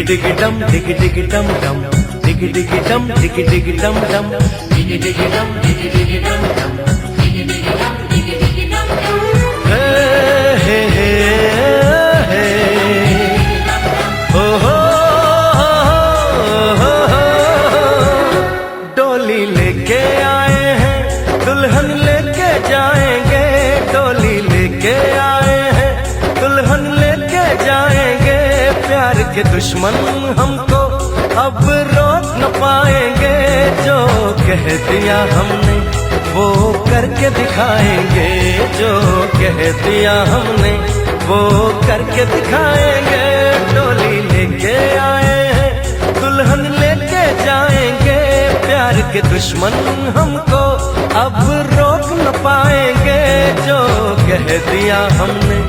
डिग डम डिग डिग डम डम डिग डिग डम डिग डिग डम डम डिग डिग डम डिग डिग डम डम डिग डिग डम डिग डिग डम डम हे हे हे हे हो डोली लेके आए हैं दुल्हन लेके जाएंगे डोली लेके आए हैं दुल्हन लेके जाएंगे प्यार के दुश्मन हमको अब रोक न पाएंगे जो कह दिया हमने वो करके दिखाएंगे जो कह दिया हमने वो करके दिखाएंगे डोली लेके आए हैं दुल्हन लेके जाएंगे प्यार के दुश्मन हमको अब रोक न पाएंगे जो कह दिया हमने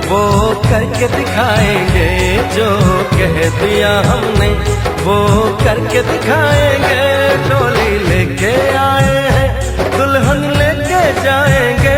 वो करके दिखाएंगे जो कह दिया हमने वो करके दिखाएंगे डोली लेके आए हैं दुल्हन लेके जाएंगे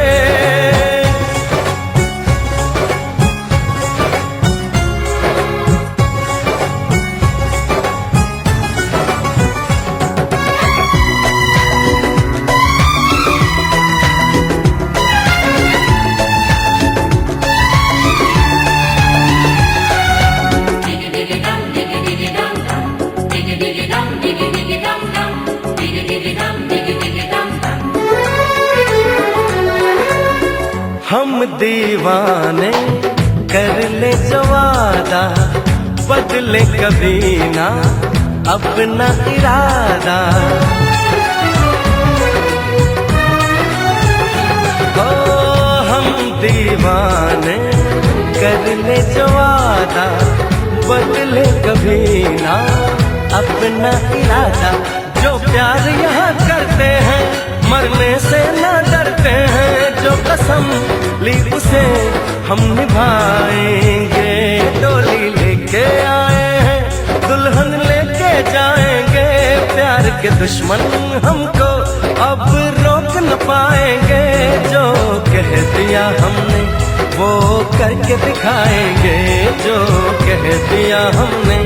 हम दीवाने कर ले जो वादा बदले कभी ना अपना इरादा ओ हम दीवाने कर ले जो वादा बदले कभी ना अपना इरादा जो प्यार यहाँ करते हैं मरने से ना डरते हैं जो कसम ली उसे हम निभाएंगे डोली लेके आए हैं दुल्हन लेके जाएंगे प्यार के दुश्मन हमको अब रोक न पाएंगे जो कह दिया हमने वो करके दिखाएंगे जो कह दिया हमने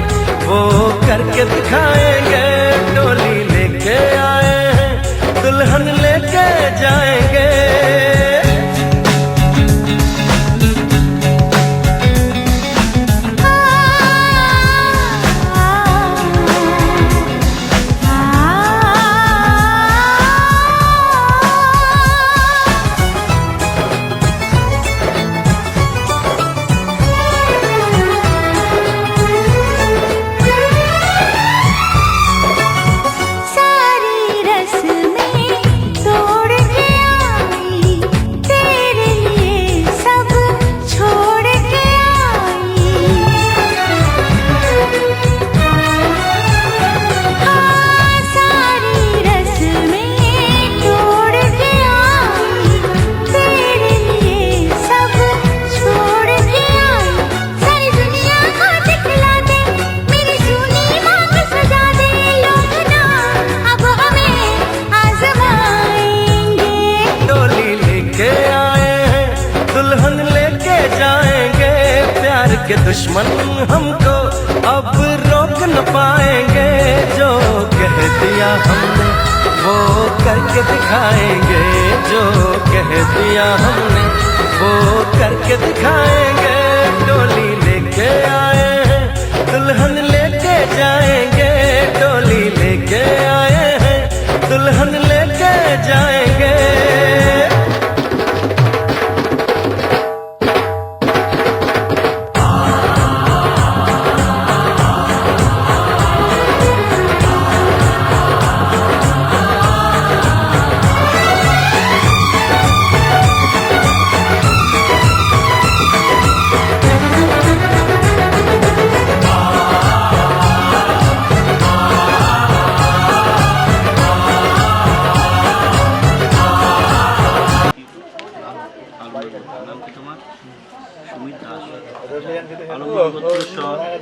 वो करके दिखाएंगे डोली लेके आए हैं दुल्हन लेके जाएंगे के दुश्मन हमको अब रोक न पाएंगे जो कह दिया हमने वो करके दिखाएंगे जो कह दिया हमने वो करके दिखाएंगे डोली लेके आए हैं दुल्हन लेके जाएंगे डोली लेके आए हैं दुल्हन लेके जाएंगे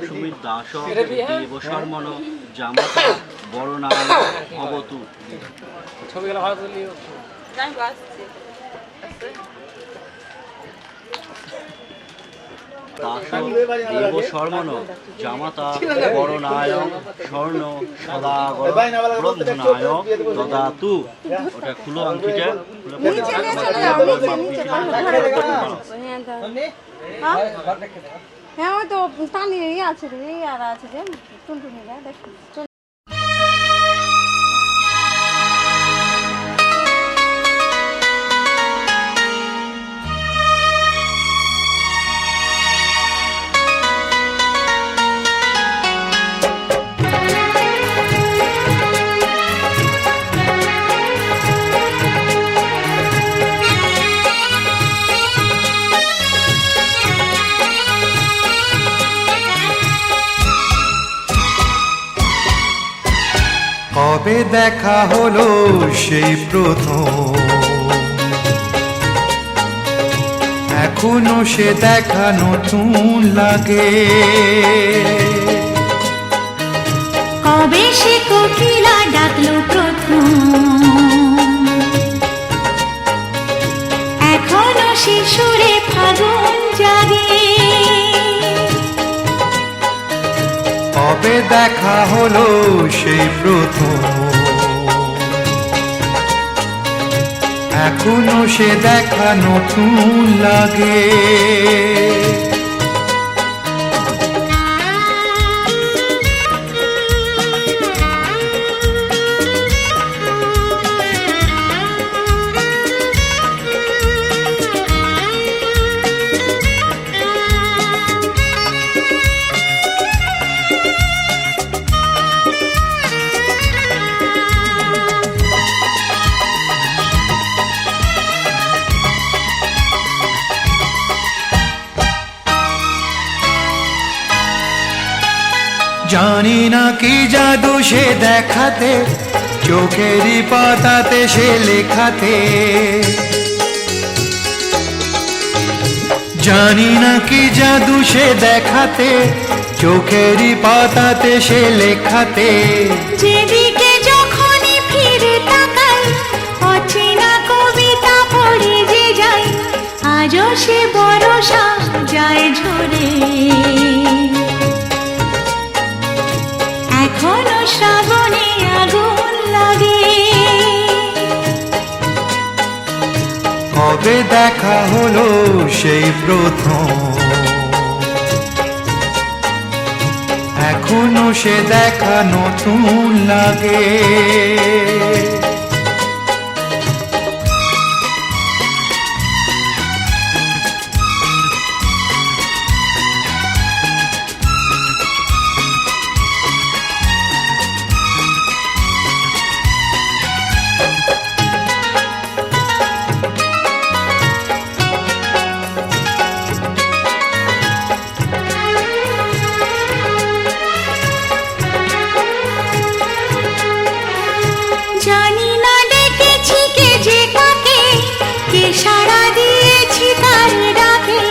সুমিত দাস দেবশর্মণ জামাতা বড় নাম অবতু ছবিগুলো ভালো তুলিও দাসো দেব শর্মণ জামাতা বরণায় স্বর্ণ সদাগর ব্রহ্মণায় দদাতু। ওটা খুলো আংটিটা, হ্যাঁ ওই তো টানি আছে রে, আর আছে যে টুনটুনিরা দেখো। কবে দেখা হলো সেই প্রথম, এখনো সে দেখা নতুন লাগে। কবে সে কোকিলা ডাকলো প্রথম, এখনো সে সুরে ফাগুন জাগে। কবে দেখা হলো সেই প্রথম, এখনো সে দেখা নতুন লাগে। জানি না কি জাদু সে দেখাতে, চোখেরই পাতাতে সে লেখাতে। জানি না কি জাদু সে দেখাতে, চোখেরই পাতাতে সে লেখাতে। যেদিকে যখনই ফিরে তাকাই, অচেনা কবিতা পড়ে যে যাই, আজও সে বরষা যায় ঝরে। এখনো শ্রাবণে আগুন লাগে। কবে দেখা হলো সেই প্রথম, এখনো সে দেখা নতুন লাগে। জানি না ডেকেছি কে যে কাকে, কে সাড়া দিয়েছি তার ডাকে।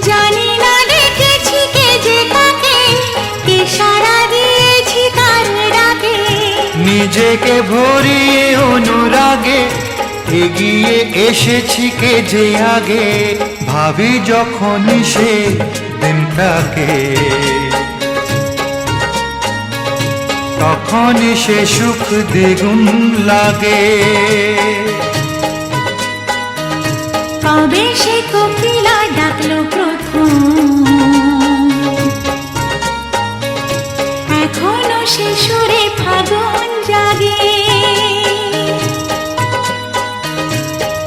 জানি না ডেকেছি কে যে কাকে, কে সাড়া দিয়েছি তার ডাকে। নিজেকে ভরিয়ে অনুরাগে এগিয়ে এসেছি কে যে আগে। ভাবি যখন সে দিনটাকে, তখন সে সুখ দ্বিগুণ লাগে। কবে সে কোকিলা ডাকলো প্রথম, এখনো সে সুরে ফাগুন জাগে।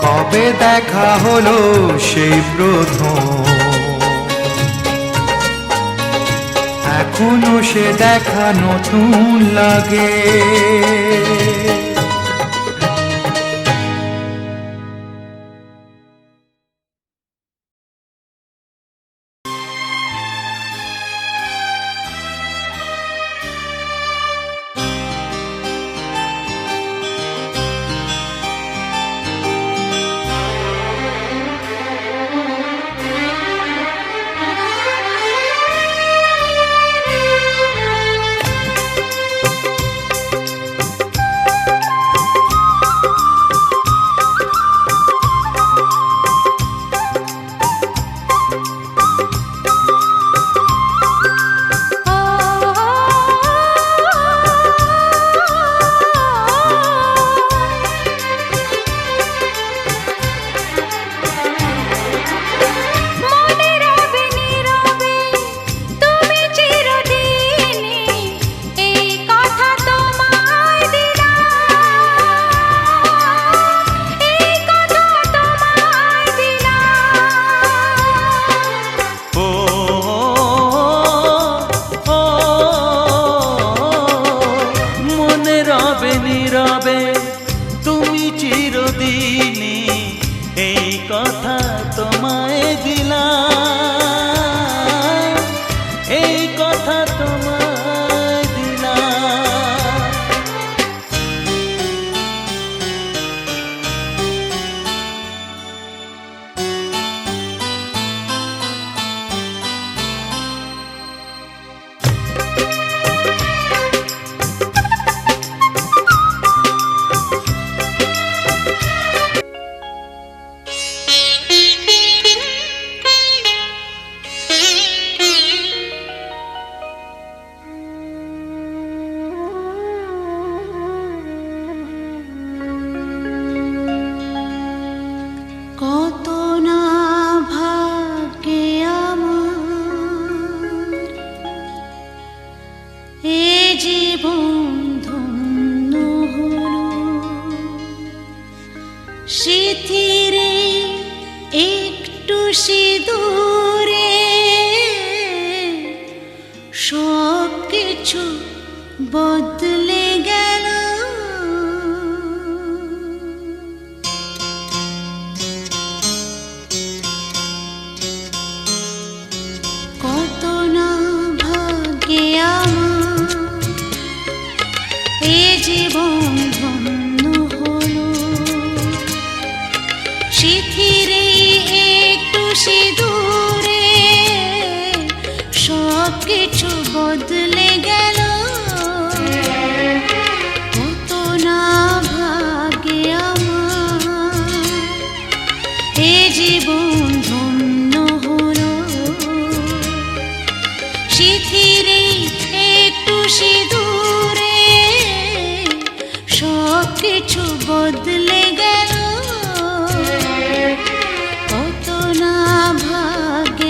কবে দেখা হলো সেই প্রথম, এখনো সে দেখা নতুন লাগে। কিছু বদলে গেল। কত না ভাগ্যে আমার এ জীবন ধন্য হলো, শিথিরে একটু সিঁদুরে সব কিছু বদলে গেল। কত না ভাগ্যে আমার এ জীবন ধন্য হলো, শিথিরে একটু সিঁদুরে সব কিছু বদলে গেল। কত না ভাগ্যে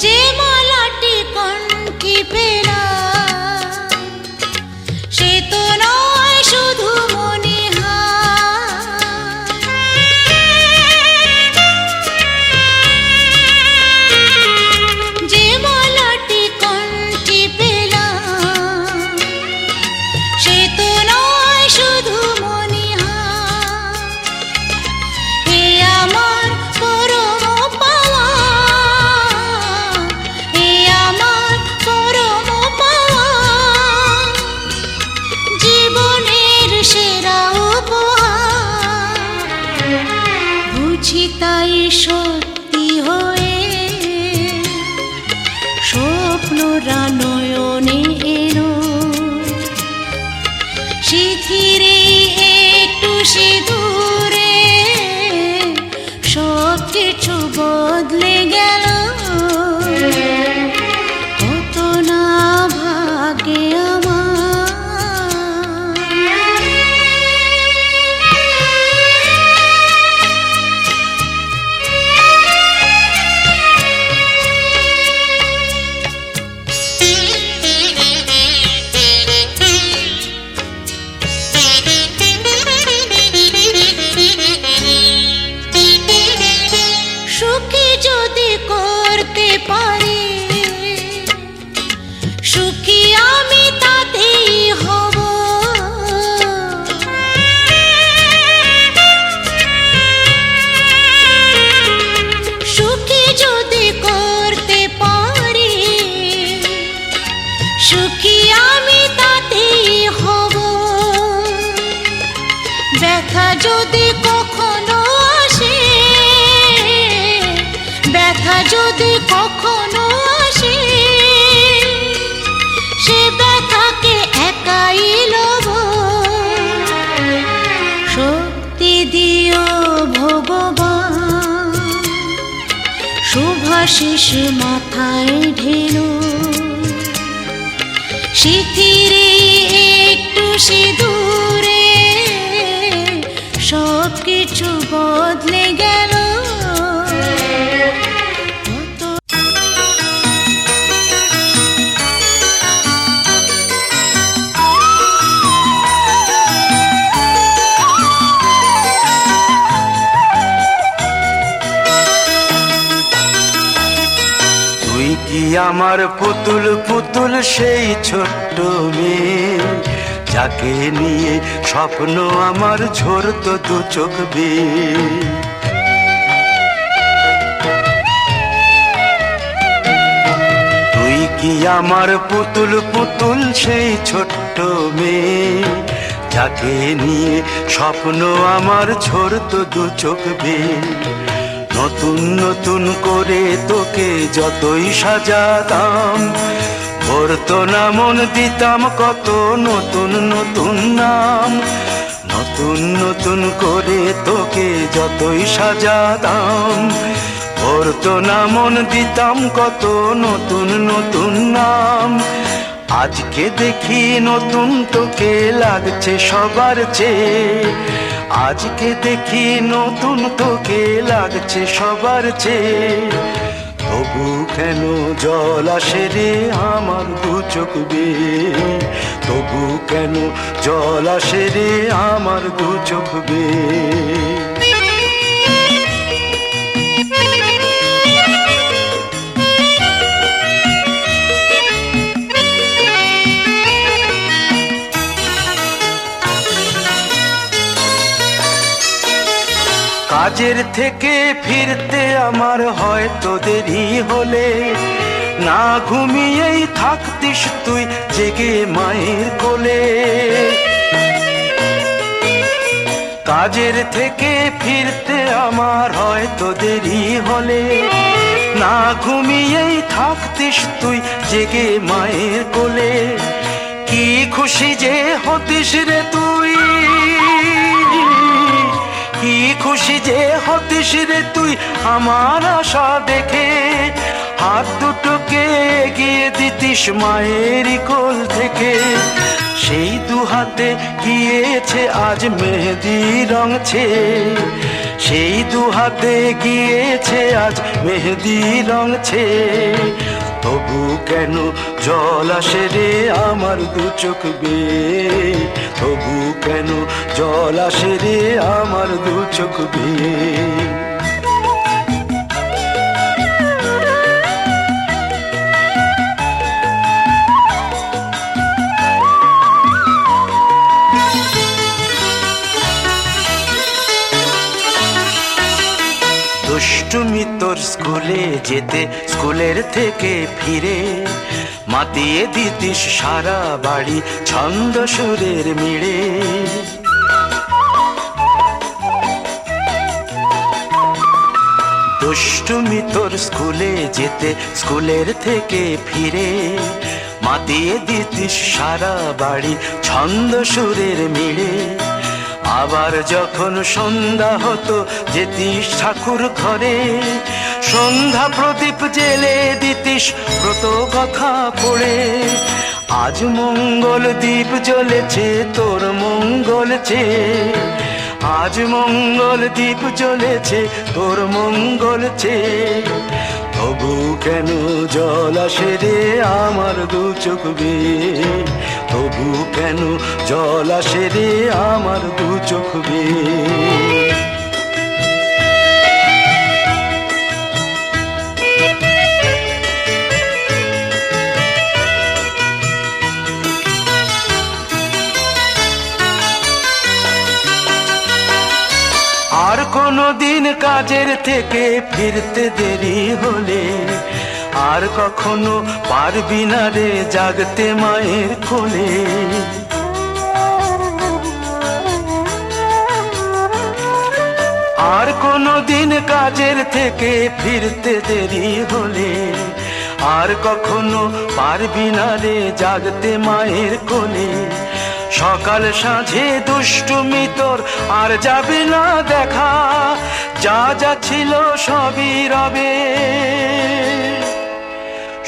যে মালাটি কণ্ঠে পেলাম সে তো নয় শুধু মনিহার। যে মালাটি কণ্ঠে পেলাম সে তো নয় শুধু মনিহার। এ আমার পরম পাওয়া, এ আমার পরম পাওয়া, জীবনের সেরা উপহার। বুঝি তাই সত্যি হয়ে স্বপ্নরা নয়নে এলো, শিথিরে একটু সিঁদুরে সব কিছু বদলে গেল। কত না ভাগ্যে আমার। সুখী যদি করতে পারি, সুখী আমি তাতেই হব। সুখী যদি করতে পারি, সুখী আমি তাতেই হব। ব্যথা যদি কখনো আসে, ব্যথা যদি কখনো আসে, সে ব্যথাকে একাই লব। শক্তি দিও ভগবান, শুভাশিস মাথায় ঢেলো, শিথিরে একটু সিঁদুরে সব কিছু বদলে গেল। তুই কি আমার পুতুল পুতুল সেই ছোট্ট মেয়ে, যাকে নিয়ে স্বপ্ন আমার ঝরতো দু চোখ বেয়ে। তুই কি আমার পুতুল পুতুল সেই ছোট্ট মেয়ে, যাকে নিয়ে স্বপ্ন আমার ঝরতো দু চোখ বেয়ে। নতুন নতুন করে তোকে যতই সাজাতাম, ভরতো না মন, দিতাম কত নতুন নতুন নাম। নতুন নতুন করে তোকে যতই সাজাতাম, ভরতো না মন, দিতাম কত নতুন নতুন নাম। আজকে দেখি নতুন তোকে লাগছে সবার চেয়ে, আজকে দেখি নতুন তোকে লাগছে সবার চেয়ে। তবু কেন জল আসে রে আমার দু চোখ বেয়ে, তবু কেন জল আসে রে আমার দু চোখ বেয়ে। কাজের থেকে ফিরতে আমার হয়তো দেরি হলে, না ঘুমিয়েই থাকতিস তুই জেগে মায়ের কোলে। কাজের থেকে ফিরতে আমার হয়তো দেরি হলে, না ঘুমিয়েই থাকতিস তুই জেগে মায়ের কোলে। কি খুশি যে হতিস রে তুই, কি খুশি যে হতিস রে তুই আমার আশা দেখে। হাত দুটোকে এগিয়ে দিতিস মায়েরই কোল থেকে, সেই দু হাতে গিয়েছে আজ মেহেদি রঙছে, সেই দু হাতে গিয়েছে আজ মেহেদি রঙছে। তবু কেন জল আসে রে আমার দু চোখ বেয়ে, তবু কেন জল আসে রে আমার দু চোখ বেয়ে। দুষ্টুমি তোর স্কুলে যেতে, স্কুলের থেকে ফিরে মাতিয়ে দিতিস সারা বাড়ি ছন্দ সুরের মিড়ে। দুষ্টুমি তোর স্কুলে যেতে, স্কুলের থেকে ফিরে মাতিয়ে দিতিস সারা বাড়ি ছন্দ সুরের মিড়ে। আবার যখন সন্ধ্যা হতো যেতিস ঠাকুর ঘরে, সন্ধ্যা প্রদীপ জেলে দিতিস ব্রত কথা পড়ে। আজ মঙ্গল দ্বীপ জ্বলেছে তোর মঙ্গল চেয়ে, আজ মঙ্গল দ্বীপ জ্বলেছে তোর মঙ্গল চেয়ে। তবু কেন জল আসে রে আমার দু চোখ বেয়ে, তবু কেন জল আসে রে আমার দু চোখ বেয়ে। আর কোনো দিন কাজের থেকে ফিরতে দেরি হলে, আর কখনো পারবি না রে জাগতে মায়ের কোলে। আর কোনো দিন কাজের থেকে ফিরতে দেরি হলে, আর কখনো পারবি না রে জাগতে মায়ের কোলে। সকাল সাঁঝে দুষ্টুমি তোর আর যাবে না দেখা, যা যা ছিল সবই রবে,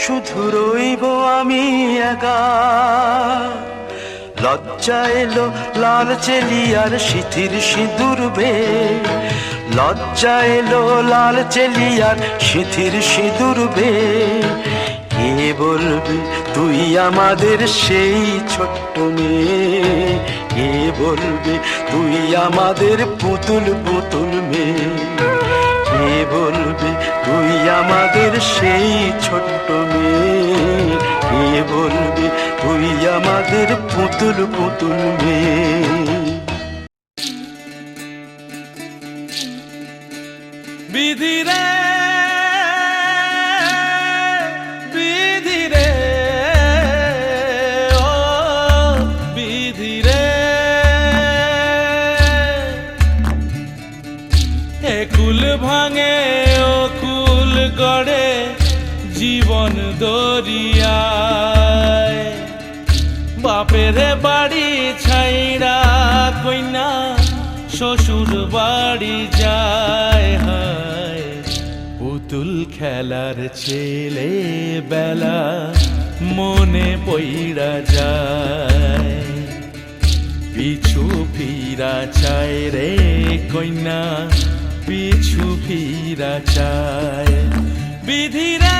শুধু রইব আমি একা। লজ্জা এলো লাল চেলিয়ার সিথির সিঁদুর বেয়ে, লজ্জা এলো লাল চেলিয়ার সিথির সিঁদুর বেয়ে। কে বলবি তুই আমাদের সেই ছোট্ট মেয়ে, কে বলবি তুই আমাদের পুতুল পুতুল মেয়ে, কে বলবি তুই আমাদের সেই ছোট্ট মেয়ে, কে বলবি তুই আমাদের পুতুল পুতুল মেয়ে। বিধি রে বিধি রে ও বিধি রে, এ কুল ভাঙে ও কুল গড়ে জীবন দরিয়ায়। বাপের বাড়ি ছাইড়া কইনা শ্বশুর বাড়ি যায়, হায় পুতুল খেলার ছেলে বেলা মনে পইড়া যায় পিছু ফিরা চায় রে কন্যা পিছু ফিরা চায় বিধিরে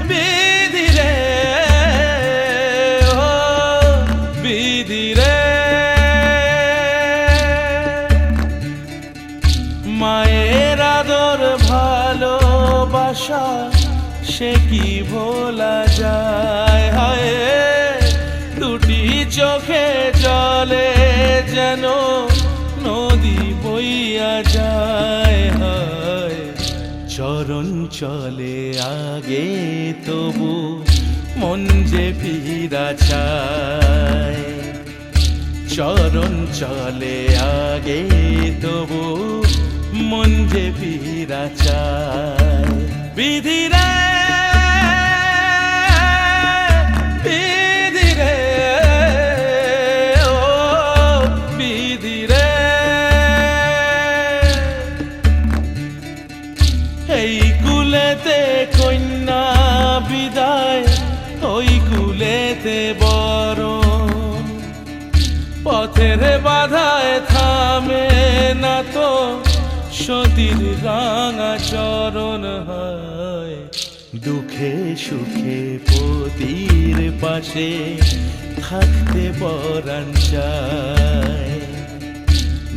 বিধিরে ও বিধিরে মায়ের আদর ভালোবাসা সে কি ভোলা যায় হায় দুটি চোখে জলে যেন নদী বইয়া যায় হায় চরণ চলে আগে তবু মন যে ফিরা চায় চরণ চলে আগে তবু মন যে ফিরা চায় বিধিরে বিধিরে ও বিধিরে এই কুলেতে কন্যা বিদায় ওই কুলেতে বরণ পথের বাধায় থামে না তো সতীর রাঙা চরণ হয় দুঃখে সুখে পতির পাশে থাকতে পরাণ চায়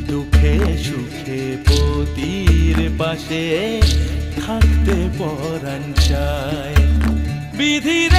দুঃখে সুখে পতির পাশে থাকতে পরাণ চায় বিধির